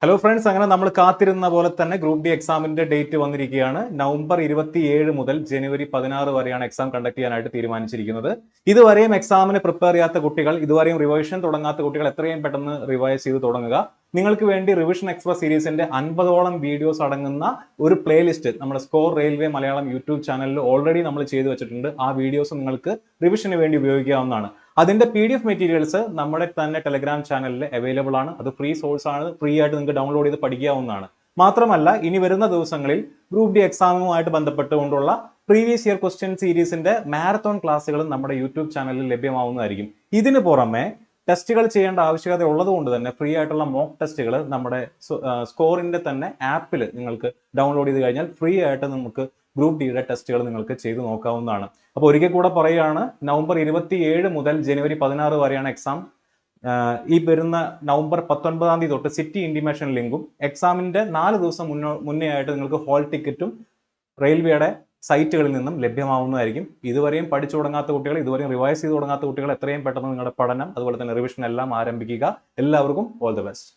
Hello friends, അങ്ങനെ നമ്മൾ കാത്തിരുന്ന പോലെ തന്നെ ഗ്രൂപ്പ് ഡി എക്സാമിന്റെ ഡേറ്റ് വന്നിരിക്കുകയാണ്. നവംബർ 27 മുതൽ ജനുവരി 16 വരെയാണ് എക്സാം കണ്ടക്ട് ചെയ്യാനായിട്ട് തീരുമാനിച്ചിരിക്കുന്നത്. ഇതുവരെയും എക്സാമിന് പ്രിപ്പയർ ചെയ്യാത്ത കുട്ടികൾ, ഇതുവരെയും റിവിഷൻ തുടങ്ങാത്ത കുട്ടികൾ എത്രയും പെട്ടെന്ന് റിവൈസ് ചെയ്ത് തുടങ്ങുക. നിങ്ങൾക്ക് വേണ്ടി റിവിഷൻ എക്സ്പ്രസ് സീരീസിന്റെ 50ഓളം വീഡിയോസ് അടങ്ങുന്ന ഒരു പ്ലേലിസ്റ്റ് നമ്മുടെ സ്കോർ റെയിൽവേ മലയാളം യൂട്യൂബ് ചാനലിൽ ഓൾറെഡി നമ്മൾ ചെയ്തു വെച്ചിട്ടുണ്ട്. ആ വീഡിയോസ് നിങ്ങൾക്ക് റിവിഷന് വേണ്ടി ഉപയോഗിക്കാവുന്നതാണ്. അതിന്റെ PDF മെറ്റീരിയൽസ് നമ്മുടെ തന്നെ ടെലഗ്രാം ചാനലിൽ അവൈലബിൾ ആണ്. അത് ഫ്രീ സോഴ്സ് ആണ്, ഫ്രീ ആയിട്ട് നിങ്ങൾക്ക് ഡൗൺലോഡ് ചെയ്ത് പഠിക്കാവുന്നതാണ്. മാത്രമല്ല, ഇനി വരുന്ന ദിവസങ്ങളിൽ ഗ്രൂപ്പ് ഡി എക്സാമുമായിട്ട് ബന്ധപ്പെട്ടുകൊണ്ടുള്ള പ്രീവിയസ് ഇയർ ക്വസ്റ്റ്യൻ സീരീസിന്റെ മാരത്തോൺ ക്ലാസ്സുകളും നമ്മുടെ യൂട്യൂബ് ചാനലിൽ ലഭ്യമാവുന്നതായിരിക്കും. ഇതിന് പുറമെ ടെസ്റ്റുകൾ ചെയ്യേണ്ട ആവശ്യകത ഉള്ളതുകൊണ്ട് തന്നെ ഫ്രീ ആയിട്ടുള്ള മോക്ക് ടെസ്റ്റുകൾ നമ്മുടെ സ്കോറിന്റെ തന്നെ ആപ്പിൽ നിങ്ങൾക്ക് ഡൗൺലോഡ് ചെയ്ത് കഴിഞ്ഞാൽ ഫ്രീ ആയിട്ട് നമുക്ക് ഗ്രൂപ്പ് ഡിയുടെ ടെസ്റ്റുകൾ നിങ്ങൾക്ക് ചെയ്ത് നോക്കാവുന്നതാണ്. അപ്പോൾ ഒരിക്കൽ കൂടെ പറയുകയാണ്, നവംബർ 27 മുതൽ ജനുവരി 16 വരെയാണ് എക്സാം. ഈ വരുന്ന നവംബർ 19 തൊട്ട് സിറ്റി ഇന്റിമേഷൻ ലിങ്കും എക്സാമിന്റെ 4 ദിവസം മുന്നേ ആയിട്ട് നിങ്ങൾക്ക് ഹോൾ ടിക്കറ്റും റെയിൽവേയുടെ സൈറ്റുകളിൽ നിന്നും ലഭ്യമാവുന്നതായിരിക്കും. ഇതുവരെയും പഠിച്ചു തുടങ്ങാത്ത കുട്ടികൾ, ഇതുവരെയും റിവൈസ് ചെയ്ത് തുടങ്ങാത്ത കുട്ടികൾ എത്രയും പെട്ടെന്ന് നിങ്ങളുടെ പഠനം അതുപോലെ തന്നെ റിവിഷൻ എല്ലാം ആരംഭിക്കുക. എല്ലാവർക്കും ഓൾ ദി ബെസ്റ്റ്.